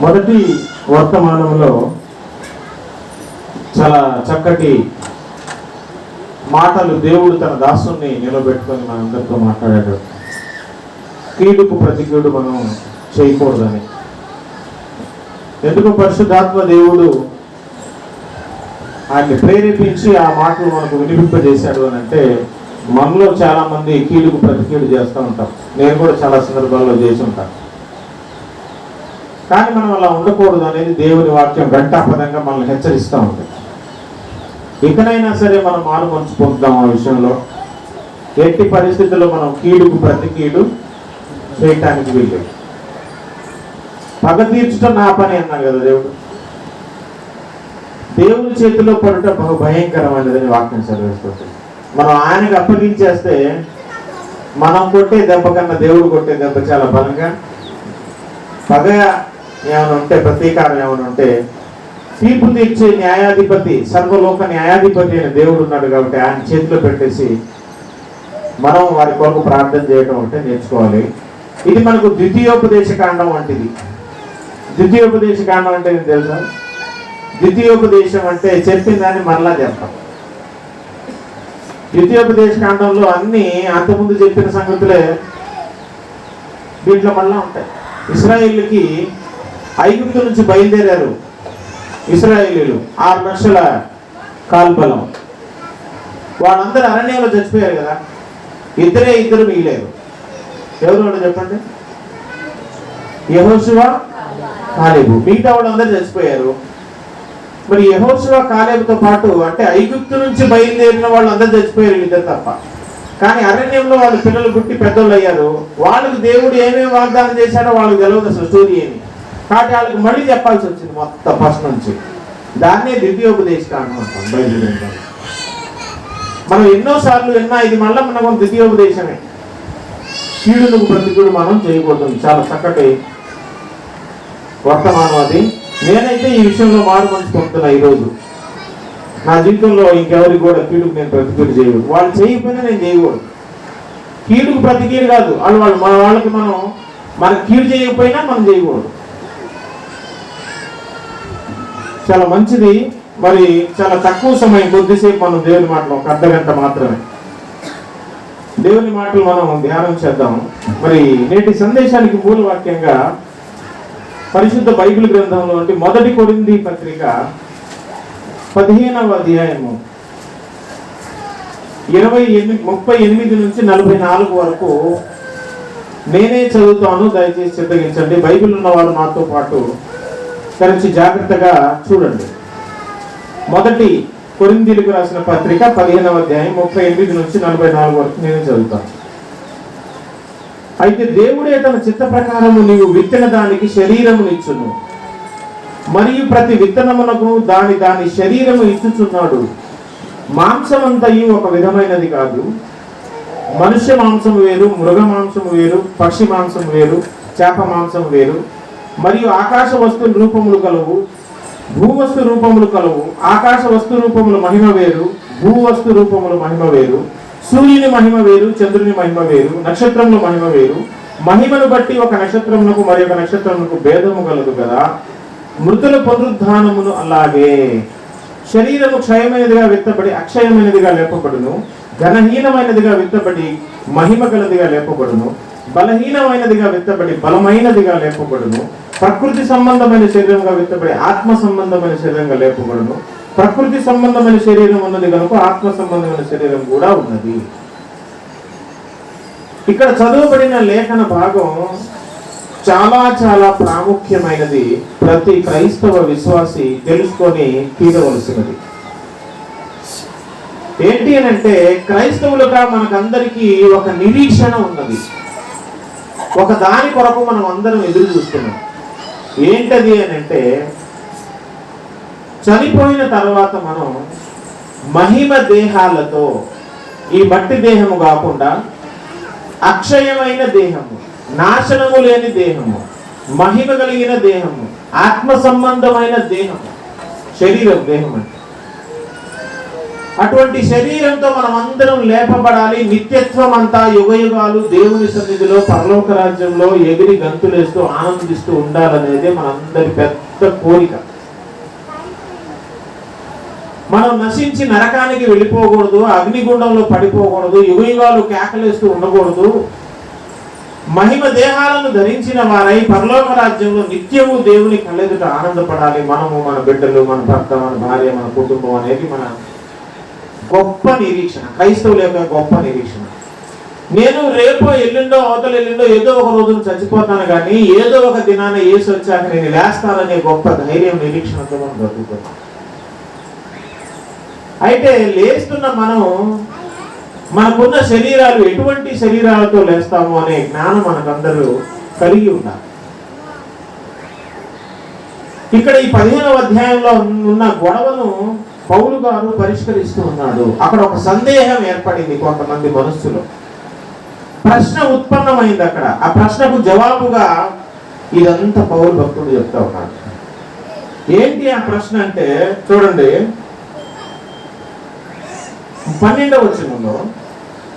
మొదటి వర్తమానంలో చాలా చక్కటి మాటలు దేవుడు తన దాసుని నిలబెట్టుకొని మనందరితో మాట్లాడాడు. కీడుకు ప్రతి కీడు మనం చేయకూడదని. ఎందుకు పరిశుద్ధాత్మ దేవుడు ఆయన్ని ప్రేరేపించి ఆ మాటలు మనకు వినిపింపజేశాడు అని అంటే, మనలో చాలా మంది కీడుకు ప్రతి కీడు చేస్తూ ఉంటాం. నేను కూడా చాలా సందర్భాల్లో చేసి ఉంటాను. కానీ మనం అలా ఉండకూడదు అనేది దేవుని వాక్యం ఘంటాపదంగా మనల్ని హెచ్చరిస్తూ ఉంటుంది. ఇకనైనా సరే మనం మారుమనసు పొందుతాం ఆ విషయంలో. ఎట్టి పరిస్థితుల్లో మనం కీడుకు ప్రతి కీడు చేయటానికి వీలు. పగ తీర్చడం నా పని అన్నాడు కదా దేవుడు. దేవుని చేతిలో పడుట బహు భయంకరమైనదని వాక్యం చదివేస్తుంది. మనం ఆయనకు అప్పగించేస్తే మనం కొట్టే దెబ్బ కన్నా దేవుడు కొట్టే దెబ్బ చాలా బలంగా, పగ ఏమైనా ఉంటే, ప్రతీకారం ఏమైనా ఉంటే, తీర్పు తీర్చే న్యాయాధిపతి, సర్వలోక న్యాయాధిపతి అయిన దేవుడు ఉన్నాడు కాబట్టి ఆయన చేతిలో పెట్టేసి మనం వారి కొరకు ప్రార్థన చేయడం అంటే నేర్చుకోవాలి. ఇది మనకు ద్వితీయోపదేశ కాండం వంటిది. ద్వితీయోపదేశ కాండం అంటే ఏం తెలుసా? ద్వితీయోపదేశం అంటే చెప్పిన దాన్ని మరలా చెప్తాం. ద్వితీయోపదేశ కాండంలో అన్ని అంతకుముందు చెప్పిన సంగతులే దీంట్లో మళ్ళా ఉంటాయి. ఇశ్రాయేలుకి ఐగుప్తు నుంచి బయలుదేరారు ఇశ్రాయేలీలు, 6 లక్షల కాల్బలం. వాళ్ళందరూ అరణ్యంలో చచ్చిపోయారు కదా. ఇద్దరు మిగిలేరు. ఎవరు వాళ్ళు చెప్పండి? యెహోషువ, కాలేబు. మిగతా వాళ్ళందరూ చచ్చిపోయారు. మరి యెహోషువ, కాలేబుతో పాటు అంటే ఐగుప్తు నుంచి బయలుదేరిన వాళ్ళందరూ చచ్చిపోయారు, ఇద్దరు తప్ప. కానీ అరణ్యంలో వాళ్ళ పిల్లలు పుట్టి పెద్దోళ్ళు అయ్యారు. వాళ్ళకి దేవుడు ఏమేమి వాగ్దానం చేశాడో వాళ్ళకి తెలియదు అసలు స్టోరీ ఏమి. కాబట్టి వాళ్ళకి మళ్ళీ చెప్పాల్సి వచ్చింది మొత్తం ఫస్ట్ నుంచి. దాన్నే ద్వితీయోపదేశ కాండం అంటాం. బయలుదేరి మనం ఎన్నోసార్లు విన్నా, ఇది మళ్ళీ మనకు ద్వితీయోపదేశమే. కీడులకు ప్రతి కీడు మనం చేయకూడదు. చాలా చక్కటి వర్తమానం అది. నేనైతే ఈ విషయంలో మారుమనసు పొందుతున్నా. ఈరోజు నా జీవితంలో ఇంకెవరికి కూడా కీడుకు నేను ప్రతి కీడు చేయకూడదు. వాళ్ళు చేయకపోయినా నేను చేయకూడదు. కీడుకు ప్రతి కీడు కాదు, వాళ్ళకి మనకు కీడు చేయకపోయినా మనం చేయకూడదు. చాలా మంచిది. మరి చాలా తక్కువ సమయం, కొద్దిసేపు మనం దేవుని మాటలు, ఒక అర్ధగంట మాత్రమే దేవుని మాటలు మనం ధ్యానం చేద్దాం. మరి నేటి సందేశానికి మూల వాక్యంగా పరిశుద్ధ బైబిల్ గ్రంథంలో అంటే మొదటి కొరింథీ పత్రిక 15వ అధ్యాయము 38 నుంచి 44 వరకు నేనే చదువుతాను. దయచేసి చిత్తగించండి. బైబిల్ ఉన్నవారు నాతో పాటు తెరిచి జాగ్రత్తగా చూడండి. మొదటి కొరింథీలకు రాసిన పత్రిక 15వ అధ్యాయం 38 నుంచి 44 వరకు నేనే చదువుతాను. అయితే దేవుడే తన చిత్త ప్రకారము నీవు విత్తన దానికి శరీరమునిచ్చును, మరియు ప్రతి విత్తనమునకు దాని శరీరము ఇచ్చుచున్నాడు. మాంసమంతయు ఒక విధమైనది కాదు. మనుష్య మాంసము వేరు, మృగ మాంసము వేరు, పక్షి మాంసము వేరు, చేప మాంసము వేరు. మరియు ఆకాశ వస్తు రూపములు కలవు, భూవస్తు రూపములు కలవు. ఆకాశ వస్తు రూపములు మహిమ వేరు, భూవస్తు రూపములు మహిమ వేరు. సూర్యుని మహిమ వేరు, చంద్రుని మహిమ వేరు, నక్షత్రముల మహిమ వేరు. మహిమను బట్టి ఒక నక్షత్రమునకు మరి ఒక నక్షత్రమునకు భేదము కలదు కదా. మృతుల పునరుద్ధానమును అలాగే. శరీరము క్షయమైనదిగా విత్తబడి అక్షయమైనదిగా లేపబడును. ఘనహీనమైనదిగా విత్తబడి మహిమ గలదిగా లేపబడును. బలహీనమైనదిగా విత్తబడి బలమైనదిగా లేపబడును. ప్రకృతి సంబంధమైన శరీరంగా విత్తబడి ఆత్మ సంబంధమైన శరీరంగా లేపబడును. ప్రకృతి సంబంధమైన శరీరం ఉన్నది కనుక ఆత్మ సంబంధమైన శరీరం కూడా ఉన్నది. ఇక్కడ చదువుబడిన లేఖన భాగం చాలా చాలా ప్రాముఖ్యమైనది. ప్రతి క్రైస్తవ విశ్వాసి తెలుసుకొని తీరవలసినది. ఏంటి అని అంటే, క్రైస్తవులుగా మనకందరికీ ఒక నిరీక్షణ ఉన్నది. ఒక దాని కొరకు మనం అందరం ఎదురు చూస్తున్నాం. ఏంటది అని అంటే, చనిపోయిన తర్వాత మనం మహిమ దేహాలతో, ఈ మట్టి దేహము కాకుండా అక్షయమైన దేహము, నాశనము లేని దేహము, మహిమ కలిగిన దేహము, ఆత్మ సంబంధమైన దేహము, శరీరం దేహం అంటే అటువంటి శరీరంతో మనం అందరం లేపబడాలి. నిత్యత్వం అంతా యుగయుగాలు దేవుని సన్నిధిలో పరలోక రాజ్యంలో ఎగిరి గంతులేస్తూ ఆనందిస్తూ ఉండాలనేదే మనందరి పెద్ద కోరిక. మనం నశించి నరకానికి వెళ్ళిపోకూడదు, అగ్నిగుండంలో పడిపోకూడదు, యుగయుగాలు కేకలేస్తూ ఉండకూడదు. మహిమ దేహాలను ధరించిన వారై పరలోక రాజ్యంలో నిత్యము దేవుని కళ్ళెదుట ఆనందపడాలి. మనము, మన బిడ్డలు, మన భర్త, మన భార్య, మన కుటుంబం అనేది మన గొప్ప నిరీక్షణ, క్రైస్తవుల యొక్క గొప్ప నిరీక్షణ. నేను రేపో ఎల్లుండో అవతల ఎల్లుండో ఏదో ఒక రోజున చచ్చిపోతాను, కానీ ఏదో ఒక దినాన యేసు వచ్చాక నేను లేస్తాననే గొప్ప ధైర్యం, నిరీక్షణతో మనం బ్రతుకుతాం. అయితే లేస్తున్న మనం మనకున్న శరీరాలు ఎటువంటి శరీరాలతో లేస్తాము అనే జ్ఞానం మనకందరూ కలిగి ఉండాలి. ఇక్కడ ఈ 15వ అధ్యాయంలో ఉన్న గొడవను పౌలు గారు పరిష్కరిస్తూ ఉన్నాడు. అక్కడ ఒక సందేహం ఏర్పడింది కొంతమంది మనస్సులో, ప్రశ్న ఉత్పన్నమైంది. అక్కడ ఆ ప్రశ్నకు జవాబుగా ఇదంతా పౌలు భక్తుడు చెప్తా ఉన్నాడు. ఏంటి ఆ ప్రశ్న అంటే చూడండి, 12వ వచనంలో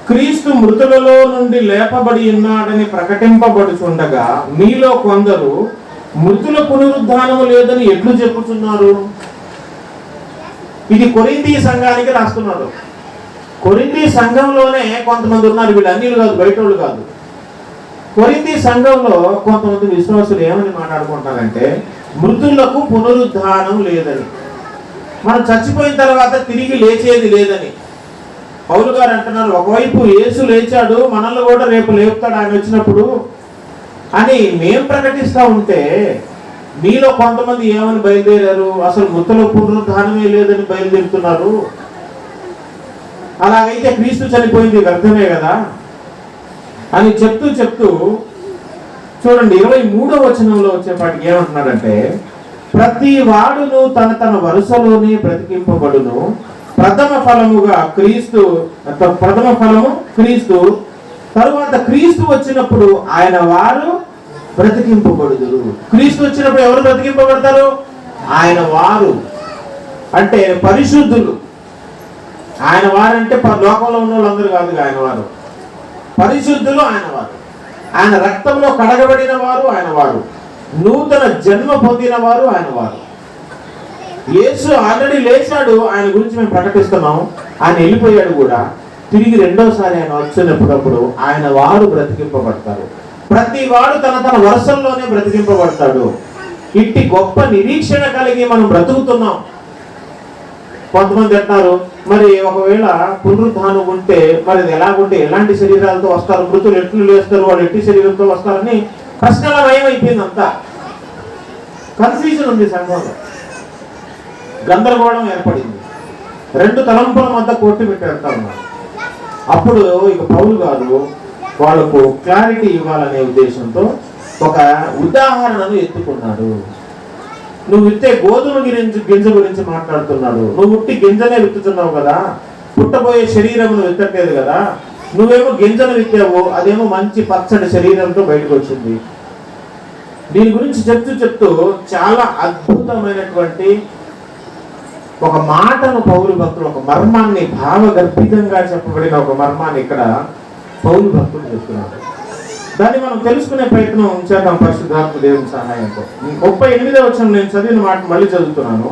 క్రీస్తు మృతులలో నుండి లేపబడి ఉన్నాడని ప్రకటింపబడుచుండగా మీలో కొందరు మృతుల పునరుద్ధానము లేదని ఎట్లు చెప్పుతున్నారు. ఇది కొరింథీ సంఘానికి రాస్తున్నారు. కొరింథీ సంఘంలోనే కొంతమంది ఉన్నారు, వీళ్ళు అన్యులు కాదు, బయట వాళ్ళు కాదు. కొరింథీ సంఘంలో కొంతమంది విశ్వాసులు ఏమని మాట్లాడుకుంటారంటే మృతులకు పునరుద్ధానం లేదని, మనం చచ్చిపోయిన తర్వాత తిరిగి లేచేది లేదని. పౌలు గారు అంటున్నారు, ఒకవైపు యేసు లేచాడు, మనల్ని కూడా రేపు లేపుతాడు ఆయన వచ్చినప్పుడు అని మేము ప్రకటిస్తూ ఉంటే మీలో కొంతమంది ఏమని బయలుదేరారు, అసలు మృతుల పునరుద్ధానమే లేదని బయలుదేరుతున్నారు. అలాగైతే క్రీస్తు చనిపోయింది వ్యర్థమే కదా అని చెప్తూ చూడండి 23వ వచనంలో వచ్చేపాటికి ఏమంటున్నాడంటే ప్రతి వాడును తన వరుసలోనే బ్రతికింపబడును, ప్రథమ ఫలము క్రీస్తు, తరువాత క్రీస్తు వచ్చినప్పుడు ఆయన వారు బ్రతికింపబడుదురు. క్రీస్తు వచ్చినప్పుడు ఎవరు బ్రతికింపబడతారు? ఆయన వారు అంటే పరిశుద్ధులు. ఆయన వారు అంటే లోకంలో ఉన్న వాళ్ళందరూ కాదు, ఆయన వారు పరిశుద్ధులు, ఆయన వారు, ఆయన రక్తంలో కడగబడిన వారు, ఆయన వారు నూతన జన్మ పొందిన వారు, ఆయన వారు. యేసు ఆల్రెడీ లేచాడు, ఆయన గురించి మేము ప్రకటిస్తున్నాం. ఆయన వెళ్ళిపోయాడు కూడా, తిరిగి రెండోసారి ఆయన వచ్చినప్పుడు ఆయన వారు బ్రతికింపబడతారు. ప్రతి వాడు తన వరుసల్లోనే బ్రతికింపబడతాడు. ఇట్టి గొప్ప నిరీక్షణ కలిగి మనం బ్రతుకుతున్నాం. కొంతమంది అంటారు, మరి ఒకవేళ పునరుద్ధానం ఉంటే మరి అది ఎలాగుంటే ఎలాంటి శరీరాలతో వస్తారు, మృతులు ఎట్లు లేస్తారు, వాళ్ళు ఎట్టి శరీరంతో వస్తారని ప్రశ్నల భయమైపోయింది. అంతా కన్ఫ్యూజన్ ఉంది సంఘంలో, గందరగోళం ఏర్పడింది. రెండు తలంపుల మధ్య కోర్టు పెట్టేస్తా ఉన్నారు. అప్పుడు ఇక పౌలు గారు వాళ్ళకు క్లారిటీ ఇవ్వాలనే ఉద్దేశంతో ఒక ఉదాహరణను ఎత్తుకున్నాడు. నువ్వు విత్తే గోధుమ గింజ గురించి మాట్లాడుతున్నాడు. నువ్వు ఉట్టి గింజనే విత్తుతున్నావు కదా, పుట్టబోయే శరీరమును విత్తట్లేదు కదా. నువ్వేమో గింజను విత్తావు, అదేమో మంచి పచ్చడి శరీరంతో బయటకు వచ్చింది. దీని గురించి చెప్తూ చాలా అద్భుతమైనటువంటి ఒక మాటను పౌలు భక్తుడు, ఒక మర్మాన్ని, భావగర్భితంగా చెప్పబడిన ఒక మర్మాన్ని ఇక్కడ పౌలు భక్తుడు చెప్తున్నాడు. దాన్ని మనం తెలుసుకునే ప్రయత్నం చేద్దాం పరిశుద్ధాత్మ దేవుని సహాయంతో. 38వ వచనం నేను చదివిన మాట మళ్ళీ చదువుతున్నాను.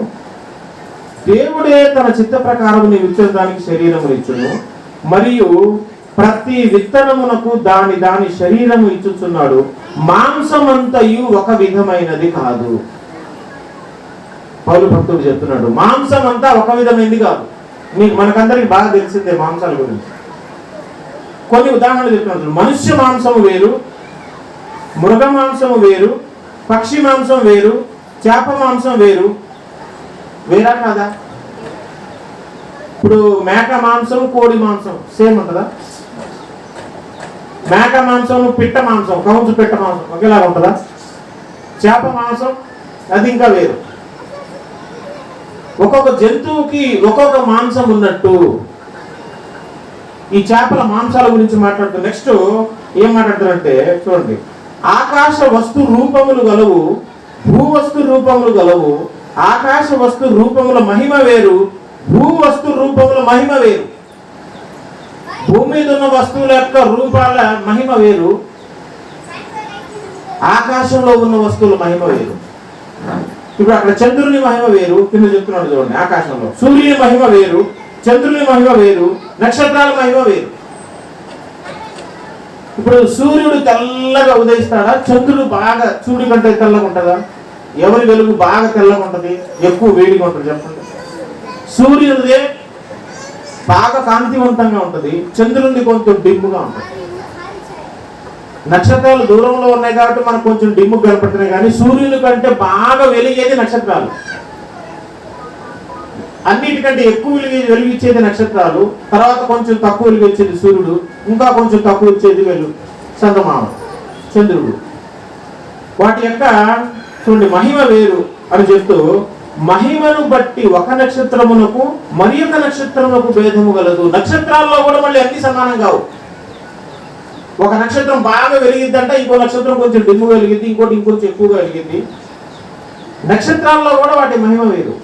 దేవుడే తన చిత్త ప్రకారం నీ విత్తడానికి శరీరము ఇచ్చును, మరియు ప్రతి విత్తనమునకు దాని శరీరము ఇచ్చుచున్నాడు. మాంసమంతయు ఒక విధమైనది కాదు. పౌలు భక్తుడు చెప్తున్నాడు, మాంసం అంతా ఒక విధమైనది కాదు. మనకందరికి బాగా తెలిసిందే మాంసాల గురించి. కొన్ని ఉదాహరణలు చెప్తున్నాడు. మనుష్య మాంసము వేరు, మృగ మాంసము వేరు, పక్షి మాంసం వేరు, చేప మాంసం వేరు. వేరా కాదా? ఇప్పుడు మేక మాంసం, కోడి మాంసం సేమ్ ఉంటుందా? మేక మాంసం, పిట్ట మాంసం, కౌంచు పిట్ట మాంసం ఒకేలాగా ఉంటుందా? చేప మాంసం అది ఇంకా వేరు. ఒక్కొక్క జంతువుకి ఒక్కొక్క మాంసం ఉన్నట్టు ఈ చేపల మాంసాల గురించి మాట్లాడుతూ నెక్స్ట్ ఏం మాట్లాడుతారంటే చూడండి, ఆకాశ వస్తు రూపములు గలవు, భూవస్తు రూపములు గలవు. ఆకాశ వస్తు రూపముల మహిమ వేరు, భూవస్తు రూపముల మహిమ వేరు, భూమి మీద ఉన్న వస్తువుల యొక్క రూపాల మహిమ వేరు, ఆకాశంలో ఉన్న వస్తువుల మహిమ వేరు. ఇప్పుడు అక్కడ చంద్రుని మహిమ వేరు, కింద చెప్తున్నాడు చూడండి. ఆకాశంలో సూర్యుని మహిమ వేరు, చంద్రుని మహిమ వేరు, నక్షత్రాల మహిమ వేరు. ఇప్పుడు సూర్యుడు తెల్లగా ఉదయిస్తాడా, చంద్రుడు బాగా సూర్యుడి కంటే తెల్లగా ఉంటుందా? ఎవరి వెలుగు బాగా తెల్లగా ఉంటుంది, ఎక్కువ వేడిగా ఉంటుంది చెప్పండి? సూర్యుడిదే బాగా కాంతివంతంగా ఉంటుంది, చంద్రుడిది కొంచెం డిమ్ముగా ఉంటుంది. నక్షత్రాలు దూరంలో ఉన్నాయి కాబట్టి మనకు కొంచెం డిమ్ము కనపడుతున్నాయి, కానీ సూర్యుని కంటే బాగా వెలిగేది నక్షత్రాలు. అన్నిటికంటే ఎక్కువ వెలిగించేది నక్షత్రాలు, తర్వాత కొంచెం తక్కువ వెలిగించేది సూర్యుడు, ఇంకా కొంచెం తక్కువ ఇచ్చేది చంద్రమామ చంద్రుడు. వాటి యొక్క చూడండి మహిమ వేరు అని చెప్తూ, మహిమను బట్టి ఒక నక్షత్రమునకు మరి ఒక నక్షత్రమునకు భేదము గలదు. నక్షత్రాల్లో కూడా మళ్ళీ అన్ని సమానం కావు. ఒక నక్షత్రం బాగా వెలిగిద్దంట, ఇంకో నక్షత్రం కొంచెం డిమ్ము వెలిగింది, ఇంకోటి ఇంకొంచెం ఎక్కువగా వెలిగింది. నక్షత్రాల్లో కూడా వాటి మహిమ వేరు.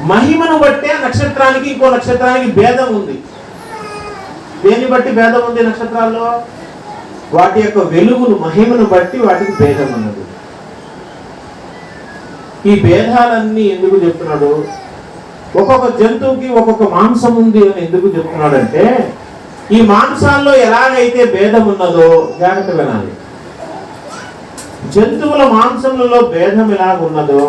మహిమను బట్టే నక్షత్రానికి ఇంకో నక్షత్రానికి భేదం ఉంది. దేన్ని బట్టి భేదం ఉంది? నక్షత్రాల్లో వాటి యొక్క వెలుగును మహిమను బట్టి వాటికి భేదం ఉన్నది. ఈ భేదాలన్నీ ఎందుకు చెప్తున్నాడు? ఒక్కొక్క జంతువుకి ఒక్కొక్క మాంసం ఉంది అని ఎందుకు చెప్తున్నాడంటే, ఈ మాంసాల్లో ఎలాగైతే భేదం ఉన్నదో జాగ్రత్త వినాలి. జంతువుల మాంసములలో భేదం ఎలాగున్నదో,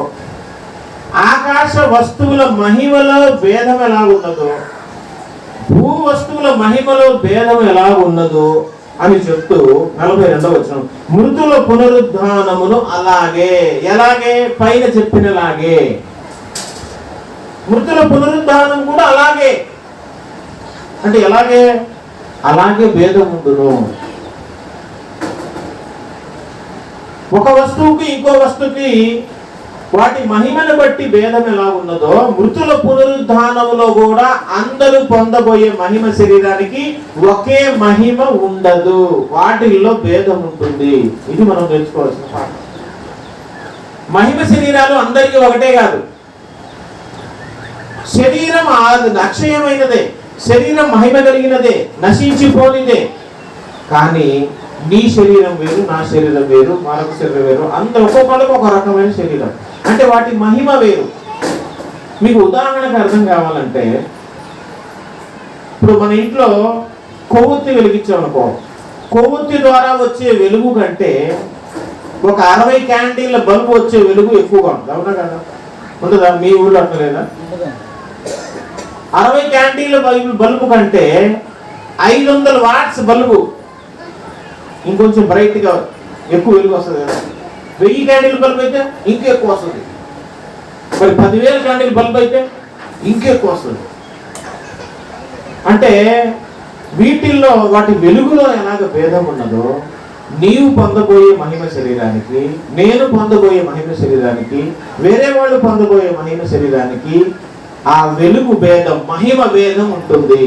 ఆకాశ వస్తువుల మహిమలో భేదం ఎలాగున్నదో, భూ వస్తువుల మహిమలో భేదం ఎలాగున్నదో అని చెప్తూ 42వ వచనం, మృతుల పునరుద్ధానమును అలాగే, ఎలాగే పైన చెప్పినలాగే మృతుల పునరుద్ధానం కూడా అలాగే. అంటే ఎలాగే? అలాగే భేదం ఉండును. ఒక వస్తువుకి ఇంకో వస్తువుకి వాటి మహిమను బట్టి భేదం ఎలా ఉన్నదో, మృతుల పునరుద్ధానములో కూడా అందరూ పొందబోయే మహిమ శరీరానికి ఒకే మహిమ ఉండదు, వాటిల్లో భేదం ఉంటుంది. ఇది మనం నేర్చుకోవాల్సిన పాఠం. మహిమ శరీరాలు అందరికీ ఒకటే కాదు. శరీరం అక్షయమైనదే, శరీరం మహిమ కలిగినదే, నశించిపోనిదే. కానీ నీ శరీరం వేరు, నా శరీరం వేరు, మరొక శరీరం వేరు. అందరూ ఒక్కొక్కరికి ఒక రకమైన శరీరం, అంటే వాటి మహిమ వేరు. మీకు ఉదాహరణకు అర్థం కావాలంటే, ఇప్పుడు మన ఇంట్లో కొవ్వొత్తి వెలిగించామనుకో, కొవ్వొత్తి ద్వారా వచ్చే వెలుగు కంటే ఒక 60 క్యాండిల్ల బల్బు వచ్చే వెలుగు ఎక్కువగా ఉంటుంది. అవునా కదా? ఉంటుందా? మీ ఊళ్ళో అట్లా లేదా? 60 క్యాండిల్ల బల్బు కంటే 500 వాట్స్ బల్బు ఇంకొంచెం బ్రైట్గా ఎక్కువ వెలుగు వస్తుంది కదా. 1000 క్యాండిల్ బల్బ్ అయితే ఇంకెక్కువ వస్తుంది. మరి 10,000 క్యాండిల్ బల్బ్ అయితే ఇంకెక్కువ వస్తుంది. అంటే వీటిల్లో వాటి వెలుగులో ఎలాగ భేదం ఉన్నదో, నీవు పొందబోయే మహిమ శరీరానికి, నేను పొందబోయే మహిమ శరీరానికి, వేరే వాళ్ళు పొందబోయే మహిమ శరీరానికి ఆ వెలుగు భేదం, మహిమ భేదం ఉంటుంది.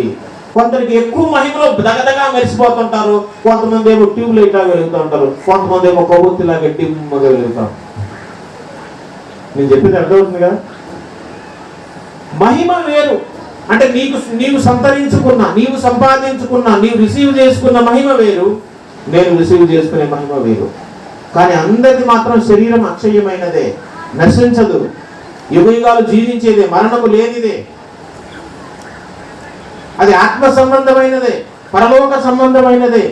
కొందరికి ఎక్కువ మహిమలో దగదగా మెరిసిపోతుంటారు, కొంతమంది ఏమో ట్యూబ్ లైట్ లాగా వెలుగుతూ ఉంటారు, కొంతమంది ఏమో కొవ్వొత్తిలాగా డిమ్గా వెలుగుతారు. నేను చెప్పేది అర్థమవుతుంది కదా? మహిమ వేరు. అంటే నీవు సంతరించుకున్న, నీవు సంపాదించుకున్న, నీవు రిసీవ్ చేసుకున్న మహిమ వేరు, నేను రిసీవ్ చేసుకునే మహిమ వేరు. కానీ అందరిది మాత్రం శరీరం అక్షయమైనదే, నశించదు, యుగయుగాలు జీవించేదే, మరణము లేనిదే. అది ఆత్మ సంబంధమైనదే, పరలోక సంబంధమైనదే.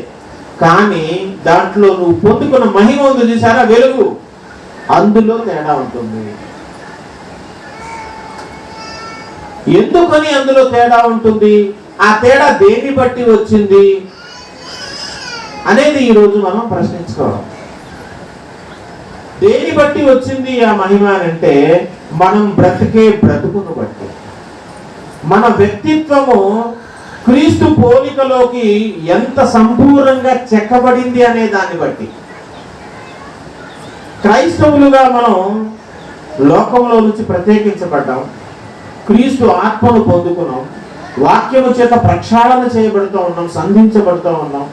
కానీ దాంట్లో నువ్వు పొందుకున్న మహిమ ఉంది చూసారా, వెలుగు, అందులో తేడా ఉంటుంది. ఎందుకని అందులో తేడా ఉంటుంది? ఆ తేడా దేన్ని బట్టి వచ్చింది అనేది ఈరోజు మనం ప్రశ్నించుకోవాలి. దేని బట్టి వచ్చింది ఆ మహిమ అంటే, మనం బ్రతికే బ్రతుకును బట్టి, మన వ్యక్తిత్వము క్రీస్తు పోలికలోకి ఎంత సంపూర్ణంగా చెక్కబడింది అనే దాన్ని బట్టి. క్రైస్తవులుగా మనం లోకంలో నుంచి ప్రత్యేకించబడ్డాం, క్రీస్తు ఆత్మను పొందుకున్నాం, వాక్యము చేత ప్రక్షాళన చేయబడుతూ ఉన్నాం, సంధించబడుతూ ఉన్నాం,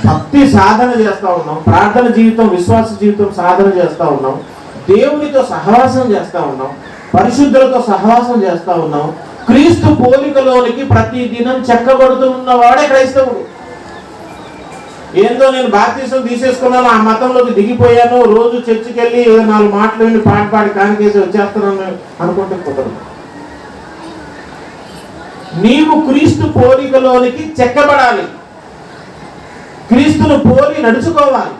భక్తి సాధన చేస్తూ ఉన్నాం, ప్రార్థన జీవితం, విశ్వాస జీవితం సాధన చేస్తూ ఉన్నాం, దేవునితో సహవాసం చేస్తూ ఉన్నాం, పరిశుద్ధులతో సహవాసం చేస్తూ ఉన్నాం, క్రీస్తు పోలికలోనికి ప్రతి దినం చెక్కబడుతూ ఉన్నవాడే క్రైస్తవుడు. ఏందో నేను బాప్తిసం తీసేసుకున్నాను, ఆ మతంలోకి దిగిపోయాను, రోజు చర్చికి వెళ్ళి 4 మాటలు విని పాడి కానికేసి వచ్చేస్తున్నాను అనుకుంటే కుదరదు. నీవు క్రీస్తు పోలికలోనికి చెక్కబడాలి, క్రీస్తును పోలి నడుచుకోవాలి.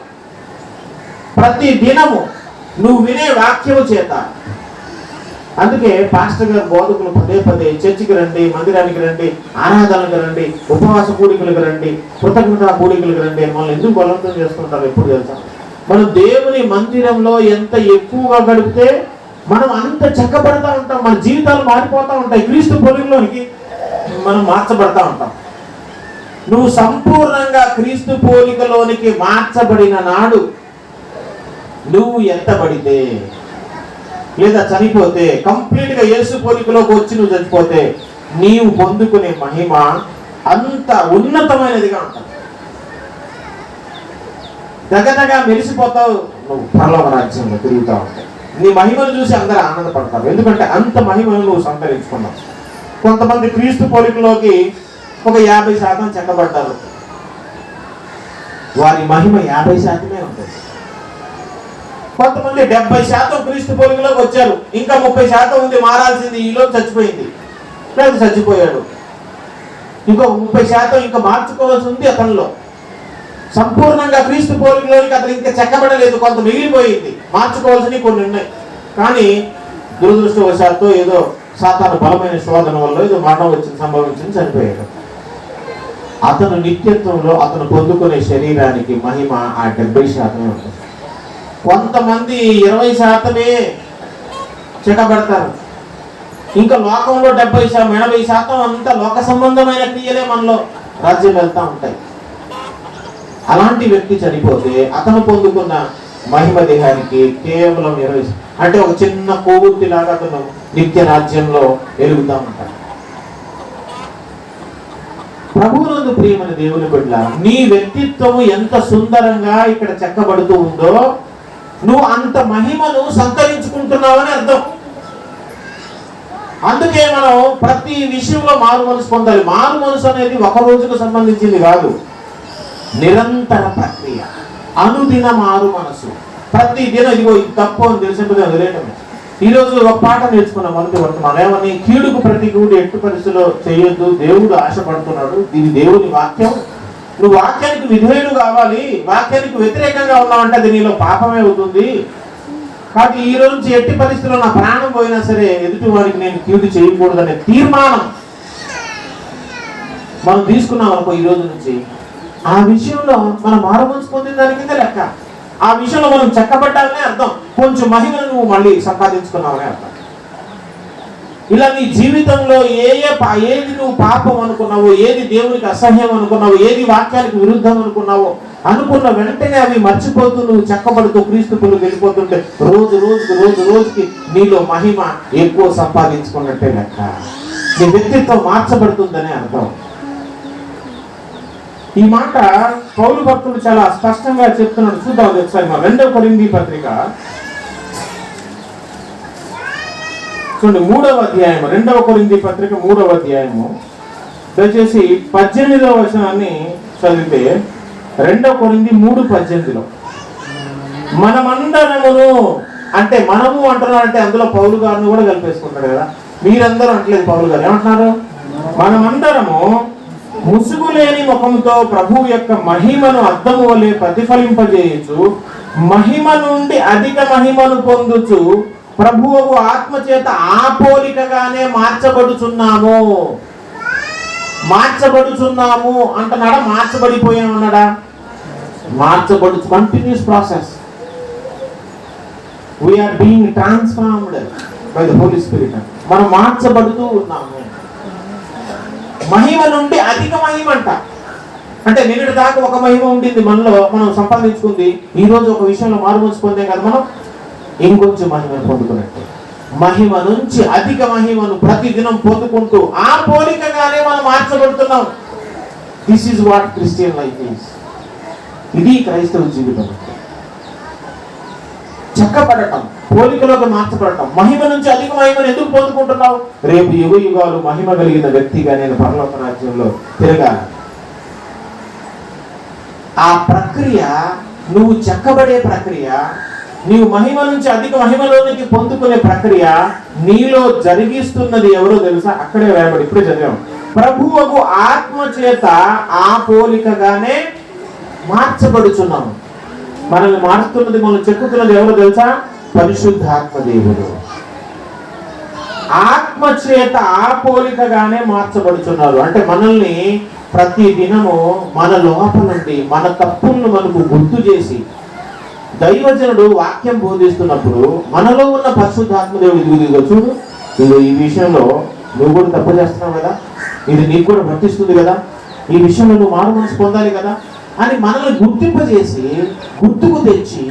ప్రతి దినము నువ్వు వినే వాక్యము చేత. అందుకే పాస్టర్ గారు బోధకులు పదే చర్చికి రండి, మందిరానికి రండి, ఆరాధనకు రండి, ఉపవాస కూడికలకు రండి, కృతజ్ఞతా కూడికలకు రండి అని మనల్ని ఎందుకు బలవంతం చేస్తుంటారు ఎప్పుడు తెలుసా? మనం దేవుని మందిరంలో ఎంత ఎక్కువగా గడిపితే మనం అంత చక్కబడతా ఉంటాం, మన జీవితాలు మారిపోతూ ఉంటాయి, క్రీస్తు పోలికలోనికి మనం మార్చబడతా ఉంటాం. నువ్వు సంపూర్ణంగా క్రీస్తు పోలికలోనికి మార్చబడిన నాడు నువ్వు ఎత్తబడితే లేదా చనిపోతే, కంప్లీట్ గా యేసు పోలికలోకి వచ్చి నువ్వు చనిపోతే, నీవు పొందుకునే మహిమ అంత ఉన్నతమైనదిగా ఉంటుంది. దగ్గరగా మెరిసిపోతావు, నువ్వు పరలోక రాజ్యంలో తిరుగుతూ ఉంటావు. నీ మహిమను చూసి అందరూ ఆనందపడతారు, ఎందుకంటే అంత మహిమను నువ్వు సంతరించుకున్నావు. కొంతమంది క్రీస్తు పోలికలోకి ఒక 50% చెక్కబడ్డారు, వారి మహిమ 50% ఉంటుంది. కొంతమంది 70% క్రీస్తు పోలికలోకి వచ్చారు, ఇంకా 30% ఉంది మారాల్సింది, ఈలో చచ్చిపోయింది లేదా చచ్చిపోయాడు. ఇంకో 30% ఇంకా మార్చుకోవాల్సి ఉంది అతనిలో. సంపూర్ణంగా క్రీస్తు పోలికలోనికి అతను ఇంకా చెక్కబడలేదు, కొంత మిగిలిపోయింది, మార్చుకోవాల్సినవి కొన్ని ఉన్నాయి. కానీ దురదృష్టవశాత్తు ఏదో సాతాను బలమైన శోధన వల్ల ఏదో మరణం సంభవించింది, చనిపోయాడు. అతను నిత్యత్వంలో అతను పొందుకునే శరీరానికి మహిమ ఆ 70% ఉంటుంది. కొంతమంది 20% చెక్కబడతారు. ఇంకా లోకంలో 70-80% అంతా లోక సంబంధమైన క్రియలే మనలో రాజ్యం వెళ్తూ ఉంటాయి. అలాంటి వ్యక్తి చనిపోతే అతను పొందుకున్న మహిమ దేహానికి కేవలం 20, అంటే ఒక చిన్న కొవ్వొత్తిలాగా అతను నిత్య రాజ్యంలో వెలుగుతూ ఉంటాడు. ప్రభువునందు ప్రియమైన దేవుని బిడ్డ, నీ వ్యక్తిత్వం ఎంత సుందరంగా ఇక్కడ చెక్కబడుతూ ఉందో నువ్వు అంత మహిమను సంతరించుకుంటున్నావని అర్థం. అందుకే మనం ప్రతి విషయంలో మారు మనసు పొందాలి. మారు మనసు అనేది ఒక రోజుకు సంబంధించింది కాదు, నిరంతర ప్రక్రియ, అనుదిన మారు మనసు. ప్రతి దినం ఇదిగో ఇది తప్పు అని తెలిసినప్పుడు వదిలేయటమే. ఈరోజు ఒక పాట నేర్చుకున్నాం, మొదటి వర్తమానం ఏమని, కీడుకు ప్రతి కీడు ఎట్టి పరిస్థితిలో చేయొద్దు, దేవుడు ఆశపడుతున్నాడు, ఇది దేవుని వాక్యం. నువ్వు వాక్యానికి విధేయుడు కావాలి, వాక్యానికి వ్యతిరేకంగా ఉన్నావంటే అది నీలో పాపమే అవుతుంది. కాబట్టి ఈ రోజు నుంచి ఎట్టి పరిస్థితుల్లో నా ప్రాణం పోయినా సరే ఎదుటి వారికి నేను కీడు చేయకూడదనే తీర్మానం మనం తీసుకున్నాం అనుకో, ఈ రోజు నుంచి ఆ విషయంలో మనం మారుమనసు పొందిన దాని కింద లెక్క. ఆ విషయంలో మనం చెక్కబడ్డాలనే అర్థం, కొంచెం మహిమను నువ్వు మళ్ళీ సంపాదించుకున్నావనే అర్థం. ఇలా నీ జీవితంలో ఏది నువ్వు పాపం అనుకున్నావో, ఏది దేవునికి అసహ్యం అనుకున్నావో, ఏది వాక్యానికి విరుద్ధం అనుకున్నావో, అనుకున్న వెంటనే అవి మర్చిపోతూ నువ్వు చెక్కబడుతూ క్రీస్తుకు వెళ్ళిపోతుంటే రోజుకి నీలో మహిమ ఎక్కువ సంపాదించుకున్నట్టే లెక్క. నీ వ్యక్తిత్వం మార్చబడుతుందనే అర్థం. ఈ మాట పౌలు భక్తుడు చాలా స్పష్టంగా చెప్తున్నాడు. చూద్దాం ఒకసారి మా 2వ కొరింథీ పత్రిక చూడండి, 3వ అధ్యాయము, 2వ కొరింథీ పత్రిక 3వ అధ్యాయము, దయచేసి 18వ వచనాన్ని చదివితే, 2వ కొరింథీ 3:18 మనమందరమును, అంటే మనము అంటున్నారంటే అందులో పౌలు గారిని కూడా కలిపేసుకుంటాడు కదా. మీరందరూ అంటలేదు, పౌలు గారు ఏమంటున్నారు, మనమందరము ముసుగులేని ముఖంతో ప్రభువు యొక్క మహిమను అద్దము వలె ప్రతిఫలింపజేయచ్చు, మహిమ నుండి అధిక మహిమను పొందుచు ప్రభువు ఆత్మ చేత ఆ పోలికగానే మార్చబడుచున్నాము అంటున్నాడా, మార్చబడిపోయామన్నాడా? Continuous process. We're being transformed by the Holy Spirit. మనం మార్చబడుతూ ఉన్నాము. మహిమ నుండి అధిక మహిమ అంటే నిన్నటి దాకా ఒక మహిమ ఉండింది మనలో, మనం సంపాదించుకుంది. ఈ రోజు ఒక విషయంలో మారుమనసు పొందాం కదా, మనం ఇంకొంచెం మహిమను పొందుకున్నట్టు. మహిమ నుంచి అధిక మహిమను ప్రతిదినం పొందుకుంటూ ఆ పోలికగానే మనం మార్చబడుతున్నాం. This is what Christian life is. ఇది క్రైస్తవ జీవితం. చెక్కబడటం, పోలికలోకి మార్చబడటం. మహిమ నుంచి అధిక మహిమను ఎందుకు పొందుకుంటున్నావు? రేపు యుగ యుగాలు మహిమ కలిగిన వ్యక్తిగా నేను పరలోక రాజ్యంలో తిరగాలి. ఆ ప్రక్రియ, నువ్వు చెక్కబడే ప్రక్రియ, నీవు మహిమ నుంచి అధిక మహిమలోనికి పొందుకునే ప్రక్రియ నీలో జరిగిస్తున్నది ఎవరో తెలుసా? అక్కడే రాయబడి ఇప్పుడే చదివాం. ప్రభువుకు ఆత్మ చేత ఆ పోలికగానే మార్చబడుచున్నాము. మనల్ని మారుస్తున్నది, మనం చెక్కుతున్నది ఎవరో తెలుసా? పరిశుద్ధాత్మ దేవుడు. ఆత్మ చేత ఆ పోలికగానే మార్చబడుచున్నారు. అంటే మనల్ని ప్రతి దినము మన లోపల నుండి మన తప్పులను మనకు గుర్తు చేసి, దైవజనుడు వాక్యం బోధిస్తున్నప్పుడు మనలో ఉన్న పరిశుద్ధాత్మ దేవుడు ఇదిగో చూడు, ఇదిగో ఈ విషయంలో నువ్వు కూడా తప్పు చేస్తున్నావు కదా, ఇది నీకు కూడా వర్తిస్తుంది కదా, ఈ విషయంలో నువ్వు మారు మనసు పొందాలి కదా అని మనల్ని గుర్తింపజేసి, గుర్తుకు తెచ్చి,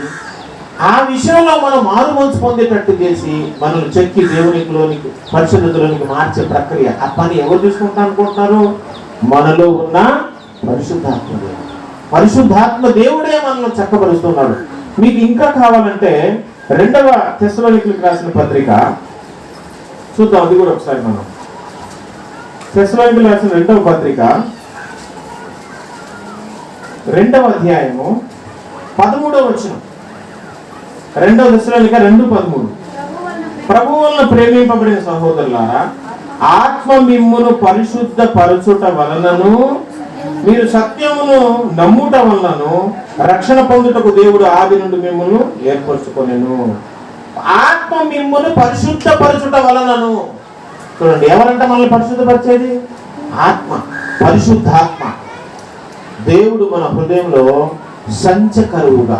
ఆ విషయంలో మనం మారు మనసు పొందేటట్టు చేసి మనల్ని చెక్కి దేవునిలోనికి, పరిశుద్ధతలోనికి మార్చే ప్రక్రియ. ఆ పని ఎవరు చూసుకుంటా అనుకుంటున్నారు? మనలో ఉన్న పరిశుద్ధాత్మ దేవుడు. పరిశుద్ధాత్మ దేవుడే మనల్ని చక్కబరుస్తున్నాడు. మీకు ఇంకా కావాలంటే 2వ తెస్సలోనికీయులకు రాసిన పత్రిక చూద్దాం. అది కూడా ఒకసారి మనం తెస్సలోనికీయులకు రాసిన 2వ పత్రిక 2వ అధ్యాయము 13వ వచనం. 2వ తెస్సలోనిక 2:13. ప్రభువు వలన ప్రేమింపబడిన సహోదరులారా, ఆత్మ మిమ్మును పరిశుద్ధ పరచుట వలనను మీరు సత్యమును నమ్ముట వలనను రక్షణ పొందుటకు దేవుడు ఆది నుండి మిమ్మును ఏర్పరచుకొనెను. ఆత్మ మిమ్మును పరిశుద్ధపరచుట వలనను. చూడండి, ఎవరంటే మనల్ని పరిశుద్ధపరిచేది? ఆత్మ, పరిశుద్ధాత్మ. దేవుడు మన హృదయంలో సంచకరువుగా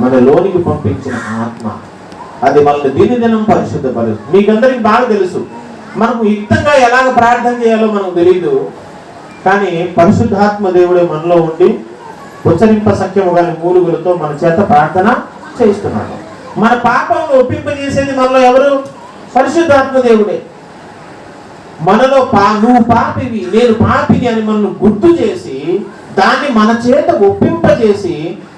మన లోనికి పంపించిన ఆత్మ, అది మనల్ని దినదినం పరిశుద్ధపరుస్తుంది. మీకందరికి బాగా తెలుసు, మనకు యుక్తంగా ఎలాగ ప్రార్థన చేయాలో మనకు తెలియదు, కానీ పరిశుద్ధాత్మ దేవుడే మనలో ఉండి ఉచ్చరింప సఖ్యము గాని మూలుగులతో మన చేత ప్రార్థన చేస్తున్నాడు. మన పాపంలో ఒప్పింపజేసేది మనలో ఎవరు? పరిశుద్ధాత్మ దేవుడే. మనలో నువ్వు పాపివి, నేను పాపిని అని మనల్ని గుర్తు చేసి, దాన్ని మన చేత ఒప్పింపజేసి,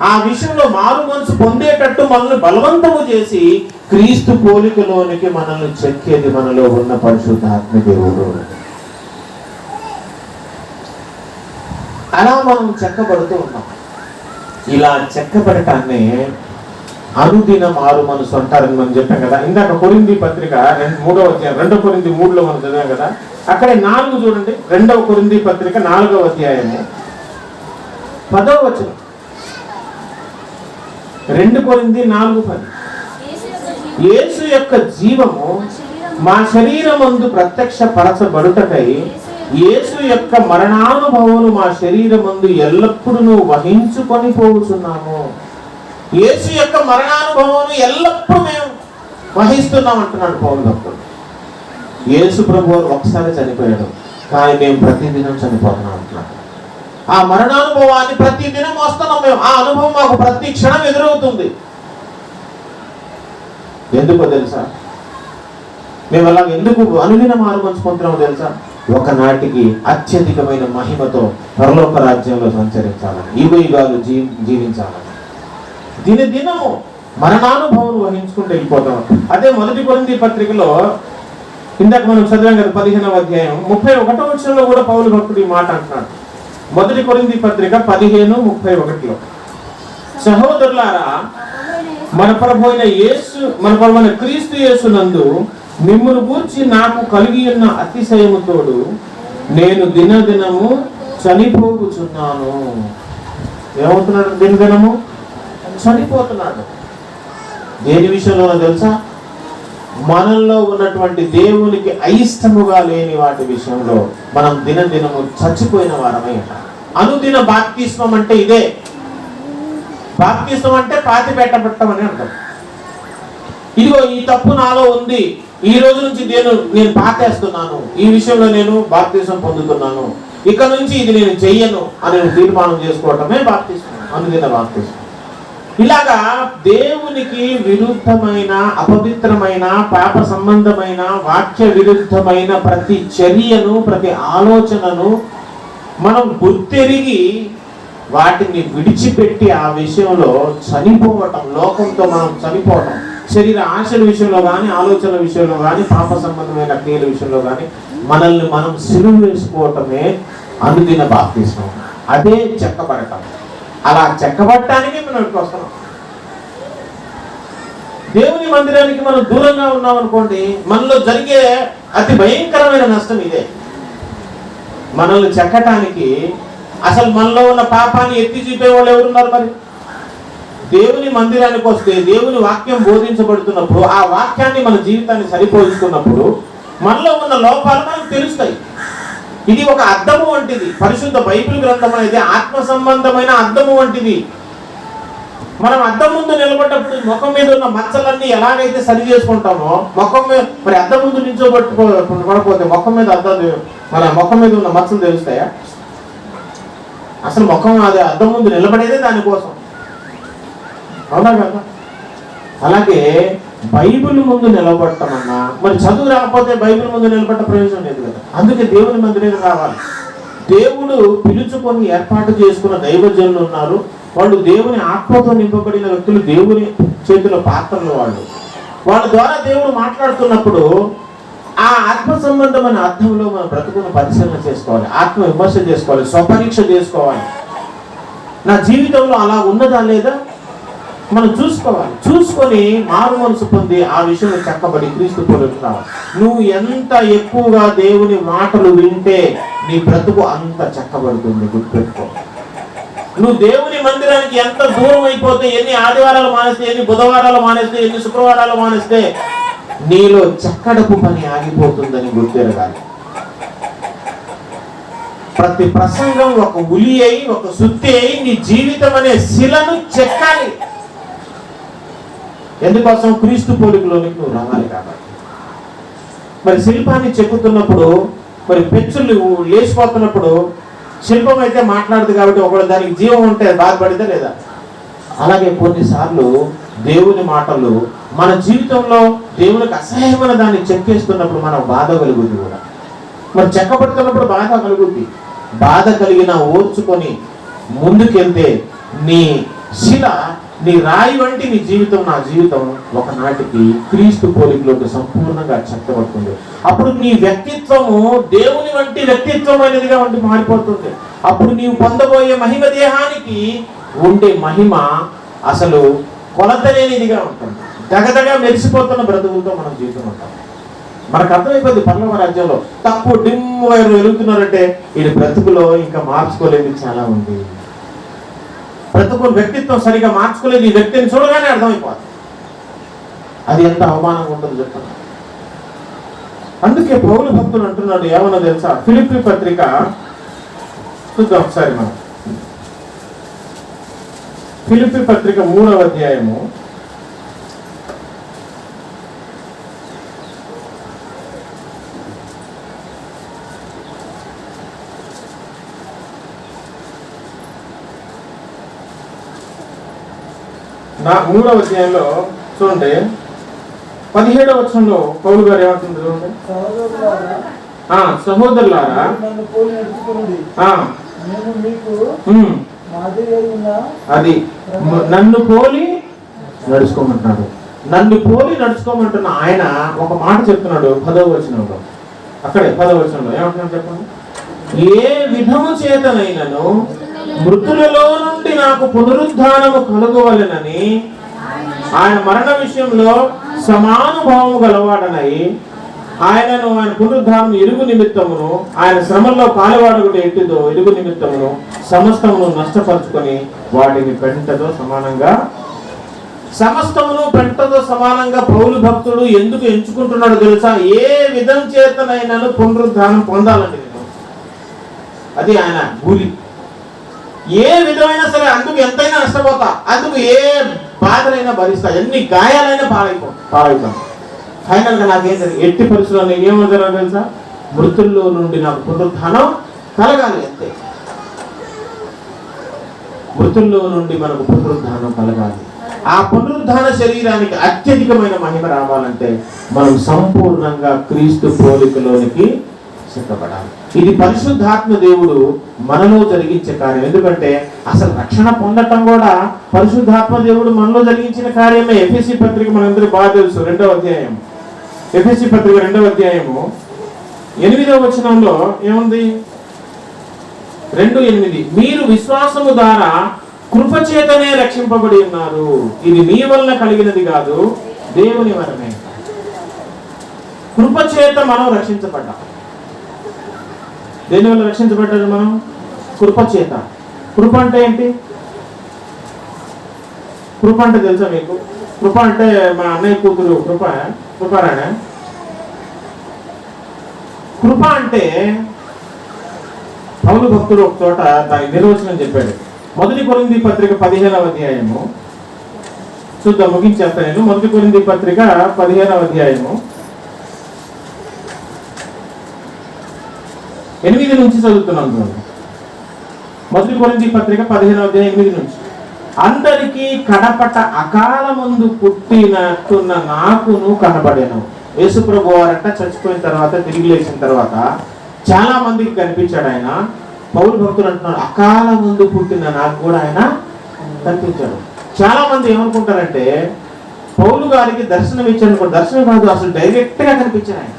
ఆ విషయంలో మారు మనసు పొందేటట్టు మనల్ని బలవంతము చేసి క్రీస్తు పోలికలోనికి మనల్ని చెక్కేది మనలో ఉన్న పరిశుద్ధాత్మ దేవుడు. అలా మనం చెక్కబడుతూ ఉన్నాం. ఇలా చెక్కబడటాన్ని అనుదిన మారు మనసు అంటారని మనం చెప్పాం కదా. ఇందాక కొరింథీ పత్రిక 3వ అధ్యాయం 2 కొరింథీ 3లో మనం చదివాం కదా. అక్కడే 4 చూడండి. 2వ కొరింథీ పత్రిక 4వ అధ్యాయము 10వ వచనం. 2 కొరింథీ 4:10. యేసు యొక్క జీవము మా శరీరమందు ప్రత్యక్ష పరచబడుటకై యేసు యొక్క మరణానుభవమును మా శరీరమందు ఎల్లప్పుడూ వహించుకొని పోతున్నాము. యేసు యొక్క మరణానుభవమును ఎల్లప్పుడూ మేము వహిస్తున్నాం అంటున్నాడు పౌలు భక్తుడు. యేసు ప్రభువు ఒకసారి చనిపోయాడు, కానీ మేము ప్రతిదినం చనిపోతున్నాం అంటున్నాడు. ఆ మరణానుభవాన్ని ప్రతిదినం వస్తున్నాం మేము. ఆ అనుభవం మాకు ప్రతి క్షణం ఎదురవుతుంది. ఎందుకో తెలుసా? మేము అలా ఎందుకు అనుదిన మారు మనసు పొందుతున్నామో తెలుసా? ఒకనాటికి అత్యధికమైన మహిమతో పరలోక రాజ్యంలో సంచరించాలని, యుగాలు జీవించాలని, దినదినము మరణానుభవం వహించుకుంటూ వెళ్ళిపోతాం. అదే 1 కొరింథీ పత్రికలో ఇందాక మనం చదివాం కదా, 15వ అధ్యాయం 31వ వచనంలో కూడా పౌలు భక్తుడు ఈ మాట అంటున్నాడు. 1 కొరింథీ పత్రిక 15:31లో, సహోదరులారా, మన ప్రభువైన క్రీస్తు యేసునందు మిమ్మును గూర్చి నాకు కలిగి ఉన్న అతిశయముతోడు నేను దినదినము చనిపోతున్నాను. ఏమవుతున్నాడు? దినదినము చనిపోతున్నాడు. దేని విషయంలో తెలుసా? మనల్లో ఉన్నటువంటి దేవునికి అయిష్టముగా లేని వాటి విషయంలో మనం దినదినము చచ్చిపోయిన వారమై ఉంటాం. అనుదిన బాప్తిస్మం అంటే ఇదే. బాప్తిస్మం అంటే పాతి పెట్టబట్టం అని అంటాం. ఇదిగో ఈ తప్పు నాలో ఉంది, ఈ రోజు నుంచి నేను పాతేస్తున్నాను, ఈ విషయంలో నేను బాప్తిస్మం పొందుతున్నాను, ఇక నుంచి ఇది నేను చెయ్యను అని తీర్మానం చేసుకోవటమే బాప్తిస్మం, అనుదిన బాప్తిస్మం. ఇలాగా దేవునికి విరుద్ధమైన, అపవిత్రమైన, పాప సంబంధమైన, వాక్య విరుద్ధమైన ప్రతి చర్యను, ప్రతి ఆలోచనను మనం గుర్తెరిగి వాటిని విడిచిపెట్టి ఆ విషయంలో చనిపోవటం, లోకంతో మనం చనిపోవటం, శరీర ఆశల విషయంలో కానీ, ఆలోచనల విషయంలో కానీ, పాప సంబంధమైన క్రియల విషయంలో కానీ మనల్ని మనం సిలువ వేసుకోవటమే అనుదిన బాప్తిస్మం. అదే చెక్కబడటం. అలా చెక్కబడటానికి మనం ఇక్కడికి వస్తున్నాం. దేవుని మందిరానికి మనం దూరంగా ఉన్నాం అనుకోండి, మనలో జరిగే అతి భయంకరమైన నష్టం ఇదే. మనల్ని చెక్కటానికి అసలు మనలో ఉన్న పాపాన్ని ఎత్తి చూపే వాళ్ళు ఎవరున్నారు? మరి దేవుని మందిరానికి వస్తే దేవుని వాక్యం బోధించబడుతున్నప్పుడు ఆ వాక్యాన్ని మన జీవితాన్ని సరిపోల్చుకున్నప్పుడు మనలో ఉన్న లోపాలు మనకు తెలుస్తాయి. ఇది ఒక అద్దము వంటిది. పరిశుద్ధ బైబిల్ గ్రంథం అనేది ఆత్మ సంబంధమైన అద్దము వంటిది. మనం అద్దం ముందు నిలబడ్డప్పుడు ముఖం మీద ఉన్న మచ్చలన్నీ ఎలాగైతే సరి చేసుకుంటామో, ముఖం మీద మరి అద్దం ముందు నిల్చోబట్టుకోకపోతే ముఖం మీద మన ముఖం మీద ఉన్న మచ్చలు తెలుస్తాయా? అసలు ముఖం అది అద్దం ముందు నిలబడేదే దానికోసం, అవునా కదా? అలాగే బైబిల్ ముందు నిలబడటమన్నా, మరి చదువు రాకపోతే బైబిల్ ముందు నిలబడ్డ ప్రయోజనం లేదు కదా. అందుకే దేవుని మందిరం రావాలి. దేవుడు పిలుచుకొని ఏర్పాటు చేసుకున్న దైవజనులు ఉన్నారు. వాళ్ళు దేవుని ఆత్మతో నింపబడిన వ్యక్తులు, దేవుని చేతిలో పాత్రలు. వాళ్ళ ద్వారా దేవుడు మాట్లాడుతున్నప్పుడు ఆ ఆత్మ సంబంధమైన అర్థంలో మన బ్రతుకును పరిశీలన చేసుకోవాలి, ఆత్మ విమర్శ చేసుకోవాలి, స్వపరీక్ష చేసుకోవాలి. నా జీవితంలో అలా ఉన్నదా లేదా మనం చూసుకోవాలి. చూసుకొని మారు మనసు పొంది ఆ విషయంలో చక్కబడి క్రీస్తు పోలికి రావాలి. నువ్వు ఎంత ఎక్కువగా దేవుని మాటలు వింటే నీ బ్రతుకు అంత చక్కబడుతుంది. గుర్తుపెట్టుకో. నువ్వు దేవుని మందిరానికి ఎంత దూరం అయిపోతే, ఎన్ని ఆదివారాలు మానేస్తే, ఎన్ని బుధవారాలు మానేస్తే, ఎన్ని శుక్రవారాలు మానేస్తే నీలో చక్కడపు పని ఆగిపోతుందని గుర్తెరగాలి. ప్రతి ప్రసంగం ఒక ఉలి అయి, ఒక సుత్తి అయి నీ జీవితం అనే శిలను చెక్కాలి. ఎందుకోసం? క్రీస్తు పోలికలోనికి నువ్వు రావాలి కాబట్టి. మరి శిల్పాన్ని చెక్కుతున్నప్పుడు, మరి పెచ్చులు లేచిపోతున్నప్పుడు శిల్పం అయితే మాట్లాడదు కాబట్టి ఒకవేళ దానికి జీవం ఉంటే బాధపడితే లేదా? అలాగే కొన్నిసార్లు దేవుని మాటలు మన జీవితంలో దేవునికి అసహ్యమైన దాన్ని చెక్కేస్తున్నప్పుడు మనం బాధ కలుగుద్ది కూడా. మరి చెక్కబడుతున్నప్పుడు బాధ కలుగుద్ది. బాధ కలిగిన ఓర్చుకొని ముందుకెళ్తే నీ శిల, నీ రాయి వంటి నీ జీవితం, నా జీవితం ఒకనాటికి క్రీస్తు పోలికలోకి సంపూర్ణంగా చెక్కబడుతుంది. అప్పుడు నీ వ్యక్తిత్వము దేవుని వంటి వ్యక్తిత్వం అనేదిగా వంటి మారిపోతుంది. అప్పుడు నీవు పొందబోయే మహిమ దేహానికి ఉండే మహిమ అసలు కొలతలేనిదిగా ఉంటుంది. దగదగా మెరిసిపోతున్న బ్రతుకులతో మనం జీవితం ఉంటాం. మనకు అర్థమైపోద్ది పరలోక రాజ్యంలో తప్పు డిమ్ వైర్ వెలుగుతున్నారంటే వీడి బ్రతుకులో ఇంకా మార్చుకోలేని చాలా ఉంది. బ్రతుకు వ్యక్తిత్వం సరిగా మార్చుకోలేదు, ఈ వ్యక్తిని చూడగానే అర్థమైపోతుంది. అది ఎంత అవమానంగా ఉంటుందో చెప్తున్నా. అందుకే పౌలు భక్తులు అంటున్నాడు, ఏమన్నా తెలుసా? ఫిలిప్పీ పత్రిక చూద్దాం ఒకసారి మనం. ఫిలిప్పీ పత్రిక 3వ అధ్యాయము 3వ అధ్యాయంలో చూడండి, 17వ వచనంలో పౌలు గారు ఏమంటుంది చూడండి. సహోదరులారా, అది నన్ను పోలి నడుచుకోమంటున్నాడు. నన్ను పోలి నడుచుకోమంటున్న ఆయన ఒక మాట చెప్తున్నాడు 10వ వచనంలో. అక్కడే 10వ వచనంలో ఏమంటున్నాడు చెప్పండి. ఏ విధము చేతనైనను మృతులలో నుండి నాకు పునరుద్ధానము కలుగవలెనని ఆయన మరణ విషయంలో సమానుభావము గలవాడనై ఆయనను, ఆయన పునరుద్ధానం ఎరుగు నిమిత్తమును, ఆయన శ్రమల్లో పాలువాడగుడు ఎట్టిదో ఎరుగు నిమిత్తమును సమస్తమును నష్టపరుచుకొని వాటిని పెంటతో సమానంగా, సమస్తమును పెంటతో సమానంగా పౌలు భక్తుడు ఎందుకు ఎంచుకుంటున్నాడు తెలుసా? ఏ విధం చేతనైనాను పునరుద్ధానం పొందాలండి. అది ఆయన కూలి. ఏ విధమైనా సరే అందుకు ఎంతైనా నష్టపోతా, అందుకు ఏ బాధలైనా భరిస్తా, ఎన్ని గాయాలైనా పాలైపోతాం. ఫైనల్ గా నాకేం ఎట్టి పరిస్థితుల్లో ఏమవుతారో తెలుసా? మృతుల్లో నుండి నాకు పునరుద్ధానం కలగాలి అంతే. మృతుల్లో నుండి మనకు పునరుద్ధానం కలగాలి. ఆ పునరుద్ధాన శరీరానికి అత్యధికమైన మహిమ రావాలంటే మనం సంపూర్ణంగా క్రీస్తు పోలికలోనికి చెక్కబడాలి. ఇది పరిశుద్ధాత్మ దేవుడు మనలో జరిగించే కార్యం. ఎందుకంటే అసలు రక్షణ పొందటం కూడా పరిశుద్ధాత్మ దేవుడు మనలో జరిగించిన కార్యమే. ఎఫెసీ పత్రిక మనందరికీ బాగా తెలుసు, 2వ అధ్యాయం. ఎఫెసీ పత్రిక 2వ అధ్యాయము 8వ వచనంలో ఏముంది? 2:8, మీరు విశ్వాసము ద్వారా కృపచేతనే రక్షింపబడి ఉన్నారు, ఇది మీ వలన కలిగినది కాదు, దేవుని వరమే. కృపచేత మనం రక్షించబడ్డాం. దేని వల్ల రక్షించబడ్డారు మనం? కృపచేత. కృప అంటే ఏంటి? కృప అంటే తెలుసా మీకు? కృప అంటే మా అన్నయ్య కూతురు కృపారాణే. కృప అంటే పౌలు భక్తుడు ఒక చోట దాని నిర్వచనం చెప్పాడు. 1 కొరింథీ పత్రిక 15వ అధ్యాయము చూద్దాం, ముగించేస్తా నేను. 1 కొరింథీ పత్రిక 15వ అధ్యాయము 8 నుంచి చదువుతున్నాను. 1 కొరింథీ పత్రిక 15వ అధ్యాయం 8 నుంచి. అందరికీ కడపట అకాలమందు పుట్టినట్టున్న నాకును కనబడెను. యేసుప్రభు వారంట చచ్చిపోయిన తర్వాత, తిరిగి లేచిన తర్వాత చాలా మందికి కనిపించాడు ఆయన. పౌలు భక్తులు అంటున్నాడు, అకాల ముందు పుట్టిన నాకు కూడా ఆయన కనిపించాడు. చాలా మంది ఏమనుకుంటారంటే పౌలు గారికి దర్శనం ఇచ్చాడు. దర్శనం కాదు, అసలు డైరెక్ట్ గా కనిపించాడు ఆయన.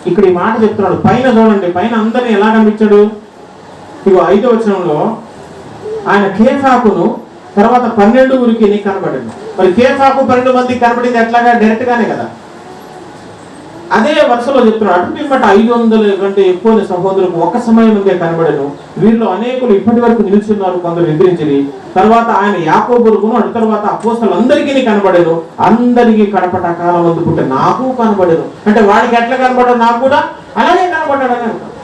ఇక్కడ ఈ మాట చెప్తున్నాడు. పైన చూడండి, పైన అందరిని ఎలా కనిపించాడు? ఇగో 5వ వచనంలో ఆయన కేఫాకును తర్వాత 12 కనబడింది. మరి కేఫాకు 12 మందికి కనబడింది ఎట్లాగా? డైరెక్ట్ గానే కదా. అదే వరుసలో చెప్తున్నాడు, అటు పిమ్మట 500 కంటే ఎక్కువ సహోదరులకు ఒక సమయం ముందే కనబడను, వీరిలో అనేకులు ఇప్పటి వరకు నిలుచున్నారు, కొందరు నిద్రించిరి. తర్వాత ఆయన యాకోబుకును, అటు తర్వాత అపోస్తలులందరికీ కనబడను, అందరికీ కడపట కాలం ముందు పుట్టే నాకు కనబడను. అంటే వాడికి ఎట్లా కనబడ్డాడు, నాకు కూడా అలాగే కనబడ్డాడు అని అంటారు.